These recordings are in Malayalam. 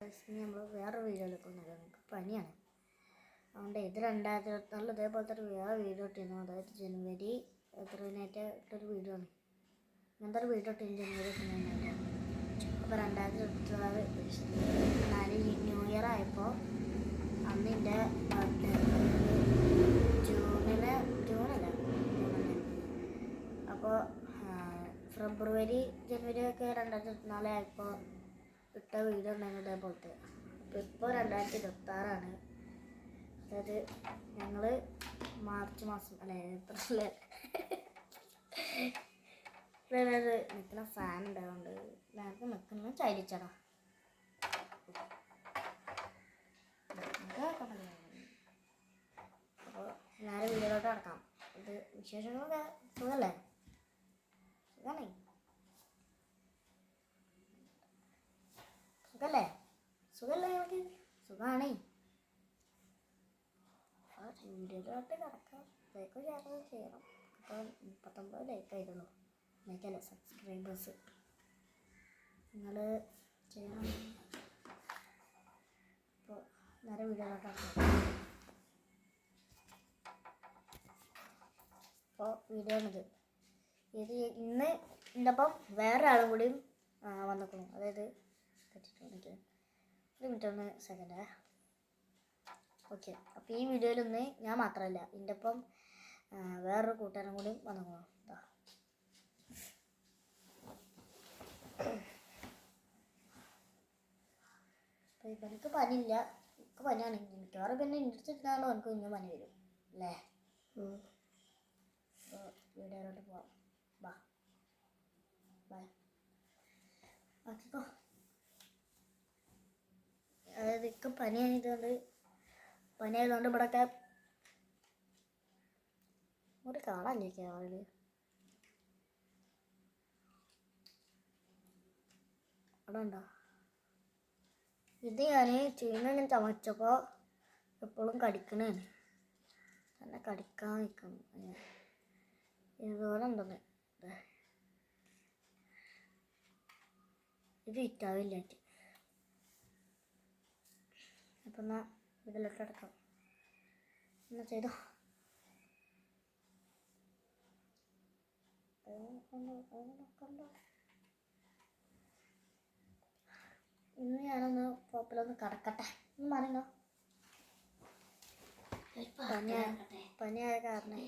നമ്മൾ വേറെ വീഡിയോ എടുക്കുന്നത് നമുക്ക് പനിയാണ്. അതുകൊണ്ട് ഇത് 2024 ഇതേപോലത്തെ ഒരു വേറെ വീഡിയോ ഇട്ടിരുന്നു. അതായത് ജനുവരി എത്രയായിട്ട് ഇട്ടൊരു വീഡിയോ ആണ്. ഇങ്ങനത്തെ ഒരു വീഡിയോ ഇട്ടിരുന്നു ജനുവരി 29. അപ്പോൾ 2024 ന്യൂ ഇയർ ആയപ്പോൾ അന്ന് എൻ്റെ ബർത്ത്ഡേ ജൂണല്ല. അപ്പോൾ ഫെബ്രുവരി ജനുവരി ഒക്കെ 2024 ആയപ്പോൾ ഇട്ട വീഡിയോ ഉണ്ടായിരുന്നു ഇതേപോലത്തെ. അപ്പോൾ ഇപ്പോൾ 2026 അതായത് ഞങ്ങൾ മാർച്ച് മാസം അല്ലേ ഏപ്രിൽ നിൽക്കുന്ന ഫാൻ ഉണ്ടായതുകൊണ്ട് നേരത്തെ നിൽക്കുന്ന ചരിച്ചടാ. അപ്പോൾ നേരെ വീഡിയോയിലോട്ട് നടക്കാം. ഇത് വിശേഷങ്ങളൊക്കെ സുഖമല്ലേ? സുഖാണേ സുഖല്ലേ ഞങ്ങൾക്ക് സുഖാണേ. വീഡിയോയിലോട്ട് കിടക്കാം. ലൈക്ക് ചെയ്യണം. അപ്പോൾ 39 ലൈക്ക് ആയിരുന്നു. ലൈക്കല്ല സബ്സ്ക്രൈബേഴ്സ് നിങ്ങൾ ചെയ്യണം. അപ്പോൾ നേരെ വീഡിയോയിലോട്ട് കിടക്കാം. അപ്പോൾ വീഡിയോ ആണിത്. ഇന്ന് എൻ്റെ ഒപ്പം വേറെ ആളും കൂടിയും വന്നിക്കണം. അതായത് ഒരു മിനിറ്റ് ഒന്ന് സെക്കൻഡ്. ഓക്കെ, അപ്പോൾ ഈ വീഡിയോയിലൊന്ന് ഞാൻ മാത്രമല്ല, എൻ്റെ ഒപ്പം വേറൊരു കൂട്ടുകാരൻ കൂടി വന്നിക്കണം. അപ്പോൾ എനിക്ക് പനിയില്ല, എനിക്ക് പനിയാണ്. മിക്കവാറും പിന്നെ ഇൻട്രസ്റ്റിട്ടാണല്ലോ എനിക്ക് ഇങ്ങനെ പനി വരും അല്ലേ. അപ്പോൾ വീഡിയോയിലോട്ട് പോവാം. ബാ ബൈ ആക്കിക്കോ. അതായത് ഇപ്പം പനിയായതുകൊണ്ട് ഇവിടെയൊക്കെ ഒരു കാണാനില്ലേ ആളുകൾ. അവിടെ ഉണ്ടോ? ഇത് ഞാൻ ചെയ്യുന്ന ചമച്ചപ്പോൾ എപ്പോഴും കടിക്കണേന് തന്നെ കടിക്കാൻ നിൽക്കണം. ഇതുപോലെ ഉണ്ടെന്ന് ഇത് ഇറ്റാവില്ല. അപ്പം എന്നാൽ ഇതിലോട്ട് എടുക്കാം. എന്നാ ചെയ്തോ. ഇന്ന് ഞാനൊന്ന് പോപ്പിലൊന്ന് കിടക്കട്ടെ. ഒന്ന് പറയുന്നോ? പനിയായ കാരണം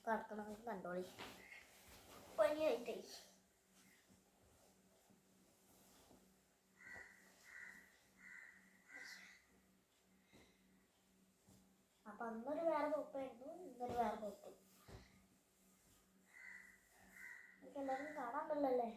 കിടക്കണം. കണ്ടോളി പനിയായിട്ടേ. അപ്പം അന്നൊരു വേറെ പോപ്പായിരുന്നു, ഇന്നൊരു വേറെ പോപ്പ്. എനിക്ക് എല്ലാവരും കാണാൻ പറ്റില്ലല്ലേ.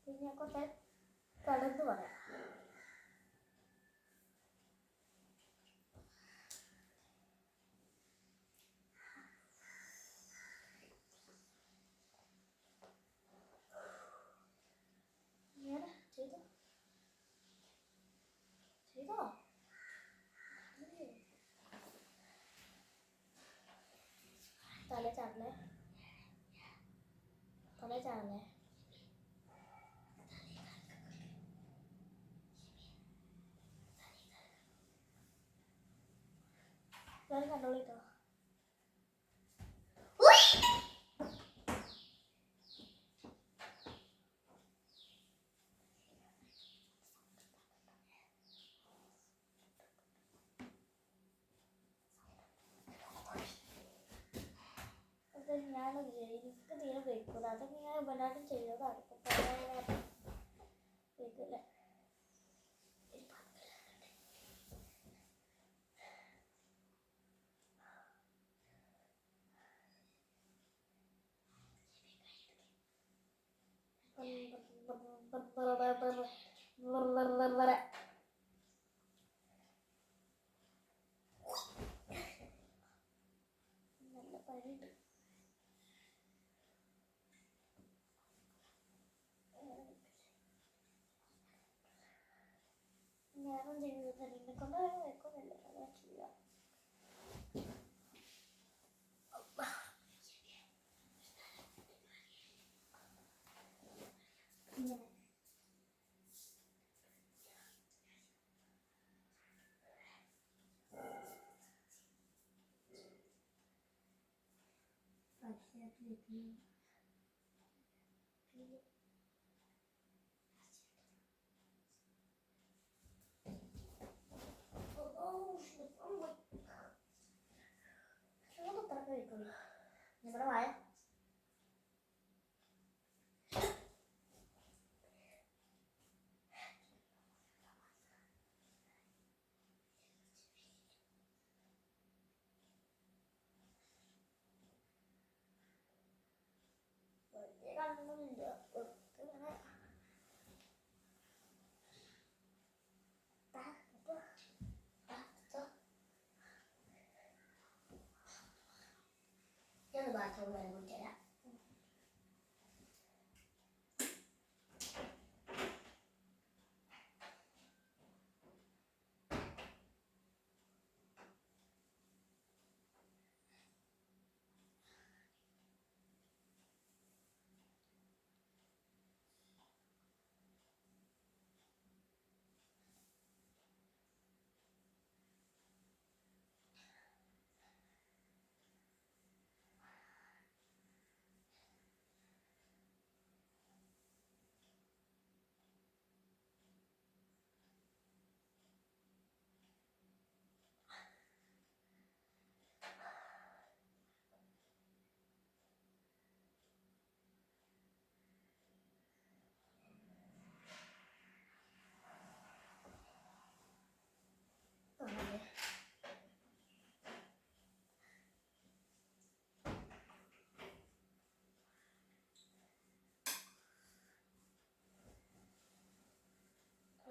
പിന്നെ കുറച്ച് കടന്ന് പറയാം. ചെയ്തോ തല ചാടല്ലേ. കണ്ടോളിട്ടോ. ഞാൻ എനിക്ക് തീരെ വെക്കൂല. അതൊക്കെ ഞാൻ വല്ലാണ്ടും ചെയ്തതാണ്. വെക്കില്ല. പണിയുണ്ട്. ഞാനും ചെയ്യുന്നത് എന്നെ കൊണ്ട് വെക്കുന്നില്ല, അതാ ചെയ്യാം. ഇങ്ങനെ ഇവിടെ വായ കാണുന്നില്ല. ഇങ്ങനെ ഞാൻ ബാത്റൂം വരെ കുടിച്ചരാം.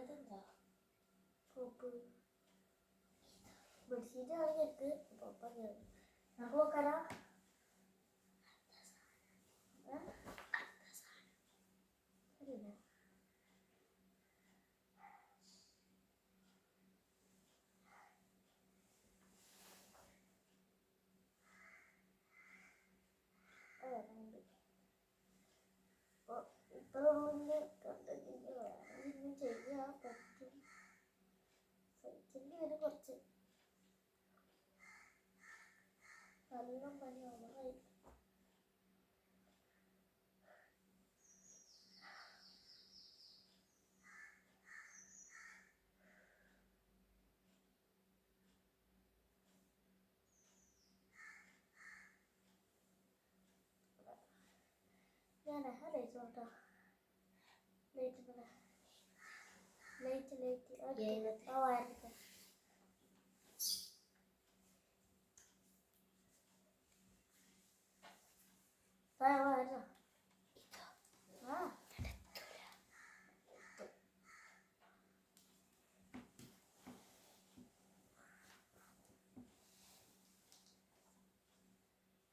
അതെന്താ പോപ്പ് ബെഡ്ഷീറ്റ് ആണെങ്കിൽ പോപ്പ നമുക്ക് നോക്കാലോ. അറിയില്ല. ഇപ്പൊ കണ്ടെങ്കിൽ ചെയ്യാൻ പറ്റും. സഹിച്ചെങ്കിൽ വരെ കുറച്ച് നല്ല പണിയാവും. ഞാൻ ലൈറ്റ് നോട്ടോ. ലൈറ്റ് ആ വയറിട്ട് വയറോ ആ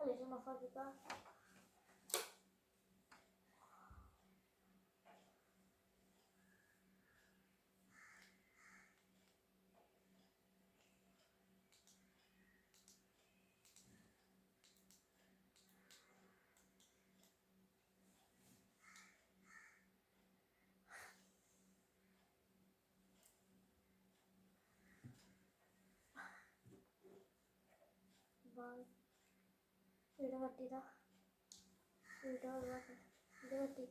ലൈറ്റ് മഫാക്കിക്ക. വീട് കട്ടിയതാ. വീട് കട്ടി